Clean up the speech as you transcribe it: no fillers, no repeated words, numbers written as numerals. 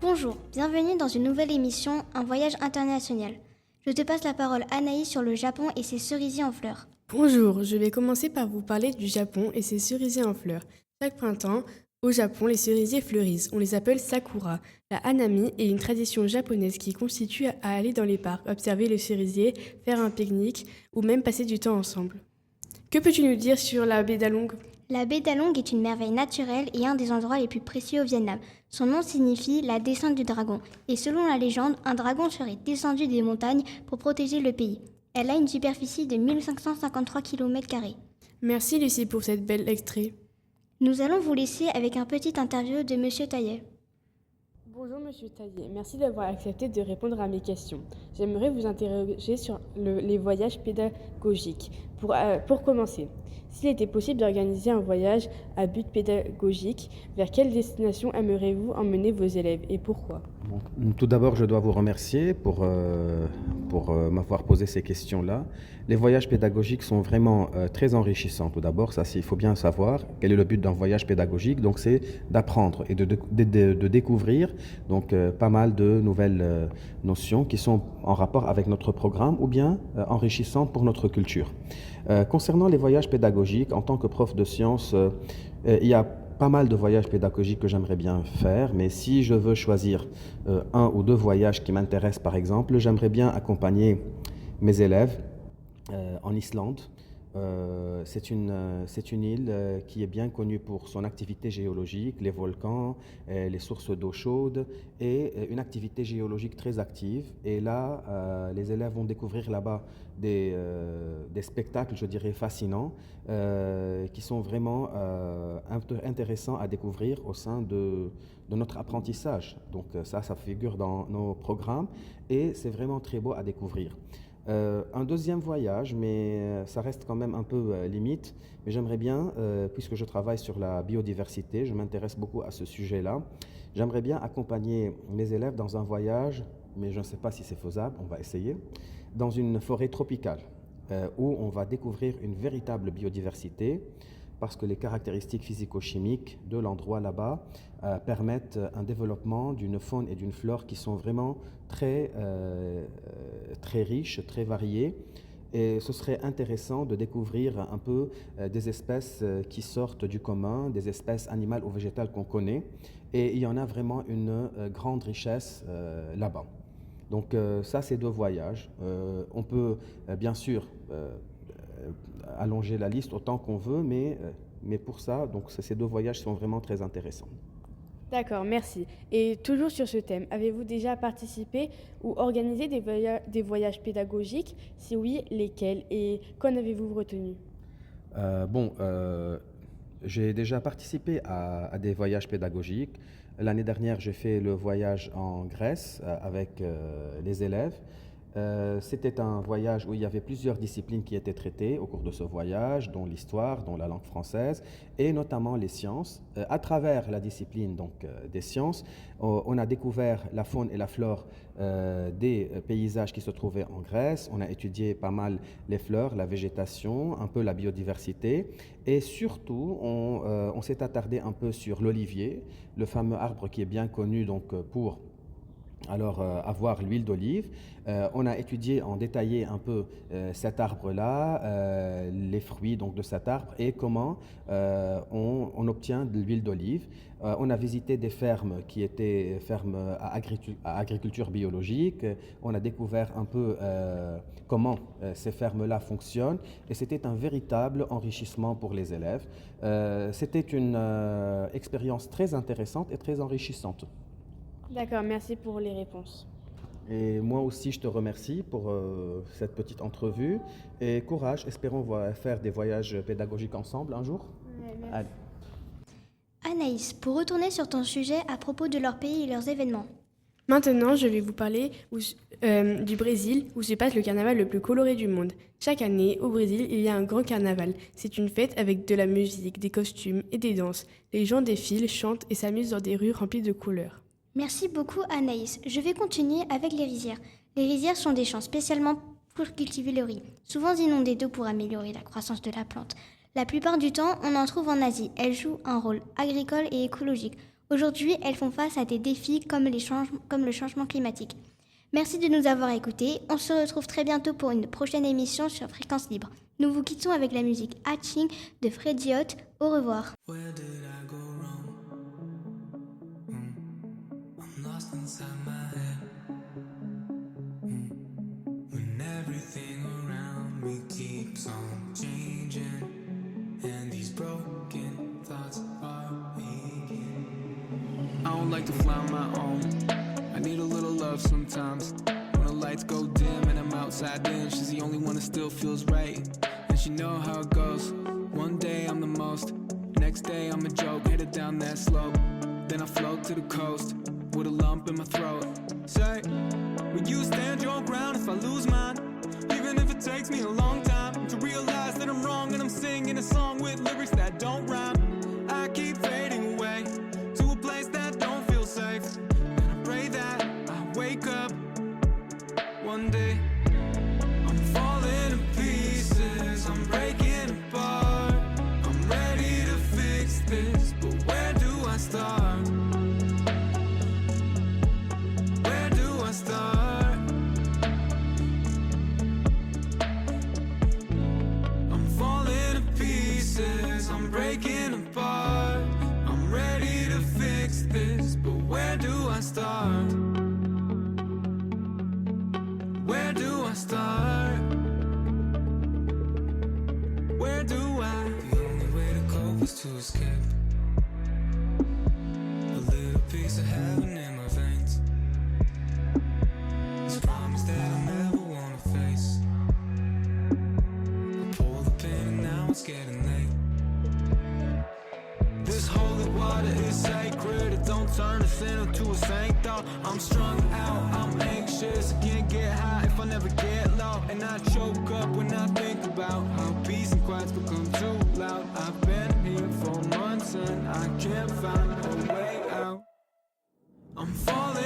Bonjour, bienvenue dans une nouvelle émission, Un voyage international. Je te passe la parole Anaïs sur le Japon et ses cerisiers en fleurs. Bonjour, je vais commencer par vous parler du Japon et ses cerisiers en fleurs. Chaque printemps, au Japon, les cerisiers fleurissent. On les appelle sakura. La hanami est une tradition japonaise qui consiste à aller dans les parcs, observer les cerisiers, faire un pique-nique ou même passer du temps ensemble. Que peux-tu nous dire sur la baie d'Along ? La baie d'Along est une merveille naturelle et un des endroits les plus précieux au Vietnam. Son nom signifie la descente du dragon. Et selon la légende, un dragon serait descendu des montagnes pour protéger le pays. Elle a une superficie de 1553 km². Merci Lucie pour cette belle extrait. Nous allons vous laisser avec un petit interview de Monsieur Taillet. Bonjour Monsieur Taillet, merci d'avoir accepté de répondre à mes questions. J'aimerais vous interroger sur les voyages pédagogiques. Pour commencer, s'il était possible d'organiser un voyage à but pédagogique, vers quelle destination aimeriez-vous emmener vos élèves et pourquoi ? Bon, tout d'abord, je dois vous remercier pour m'avoir posé ces questions-là. Les voyages pédagogiques sont vraiment très enrichissants. Tout d'abord, il faut bien savoir quel est le but d'un voyage pédagogique. Donc, c'est d'apprendre et de découvrir pas mal de nouvelles notions qui sont en rapport avec notre programme ou bien enrichissantes pour notre culture. Concernant les voyages pédagogiques, en tant que prof de sciences, il y a pas mal de voyages pédagogiques que j'aimerais bien faire, mais si je veux choisir un ou deux voyages qui m'intéressent, par exemple, j'aimerais bien accompagner mes élèves en Islande. C'est une île qui est bien connue pour son activité géologique, les volcans, les sources d'eau chaude et une activité géologique très active. Et là, les élèves vont découvrir là-bas des spectacles, je dirais, fascinants, qui sont vraiment intéressants à découvrir au sein de notre apprentissage. Donc ça figure dans nos programmes et c'est vraiment très beau à découvrir. Un deuxième voyage, mais ça reste quand même un peu limite, mais j'aimerais bien, puisque je travaille sur la biodiversité, je m'intéresse beaucoup à ce sujet-là, j'aimerais bien accompagner mes élèves dans un voyage, mais je ne sais pas si c'est faisable, on va essayer, dans une forêt tropicale, où on va découvrir une véritable biodiversité, parce que les caractéristiques physico-chimiques de l'endroit là-bas permettent un développement d'une faune et d'une flore qui sont vraiment très riches, très variées. Et ce serait intéressant de découvrir un peu des espèces qui sortent du commun, des espèces animales ou végétales qu'on connaît. Et il y en a vraiment une grande richesse là-bas. Donc ça, c'est deux voyages. On peut bien sûr allonger la liste autant qu'on veut, mais pour ça, donc ces deux voyages sont vraiment très intéressants. D'accord, merci. Et toujours sur ce thème, avez-vous déjà participé ou organisé des voyages pédagogiques? Si oui, lesquels et qu'en avez-vous retenu? J'ai déjà participé à des voyages pédagogiques. L'année dernière, j'ai fait le voyage en Grèce avec les élèves. C'était un voyage où il y avait plusieurs disciplines qui étaient traitées au cours de ce voyage, dont l'histoire, dont la langue française, et notamment les sciences. À travers la discipline des sciences, on a découvert la faune et la flore des paysages qui se trouvaient en Grèce. On a étudié pas mal les fleurs, la végétation, un peu la biodiversité, et surtout, on s'est attardé un peu sur l'olivier, le fameux arbre qui est bien connu pour avoir l'huile d'olive. On a étudié en détaillé un peu cet arbre-là, les fruits de cet arbre et comment on obtient de l'huile d'olive. On a visité des fermes qui étaient fermes à agriculture biologique. On a découvert un peu comment ces fermes-là fonctionnent et c'était un véritable enrichissement pour les élèves. C'était une expérience très intéressante et très enrichissante. D'accord, merci pour les réponses. Et moi aussi, je te remercie pour cette petite entrevue. Et courage, espérons faire des voyages pédagogiques ensemble un jour. Ouais, Allez. Anaïs, pour retourner sur ton sujet à propos de leur pays et leurs événements. Maintenant, je vais vous parler du Brésil, où se passe le carnaval le plus coloré du monde. Chaque année, au Brésil, il y a un grand carnaval. C'est une fête avec de la musique, des costumes et des danses. Les gens défilent, chantent et s'amusent dans des rues remplies de couleurs. Merci beaucoup Anaïs. Je vais continuer avec les rizières. Les rizières sont des champs spécialement pour cultiver le riz, souvent inondés d'eau pour améliorer la croissance de la plante. La plupart du temps, on en trouve en Asie. Elles jouent un rôle agricole et écologique. Aujourd'hui, elles font face à des défis comme le changement climatique. Merci de nous avoir écoutés. On se retrouve très bientôt pour une prochaine émission sur Fréquence Libre. Nous vous quittons avec la musique Hatching de Freddie Hott. Au revoir. Where did I go wrong? I'm lost inside my head. When everything around me keeps on changing, and these broken thoughts are waking. I don't like to fly on my own. I need a little love sometimes. When the lights go dim and I'm outside in, she's the only one that still feels right. And she know how it goes. One day I'm the most, next day I'm a joke, headed down that slope. Then I float to the coast, with a lump in my throat. Say, will you stand your ground if I lose mine? Even if it takes me a long time to realize that I'm wrong and I'm singing a song with lyrics that don't rhyme. I keep fading away to a place that don't feel safe. And I pray that I wake up one day. I'm falling to pieces, I'm breaking apart. I'm ready to fix this, but where do I start? Where do I start? I'm falling to pieces, I'm breaking apart. I'm ready to fix this, but where do I start? Where do I start? Where do I? The only way to cope is to escape. A little piece of heaven in my veins. This promise that I never wanna face. I pull the pin and now it's getting late. This holy water is sacred. It don't turn a sinner to a saint though. I'm strung out, I'm anxious. I can't get high if I never get low. And I choke up when I think about how peace and quiet's become too loud. I've been here for months and I can't find a way out. I'm falling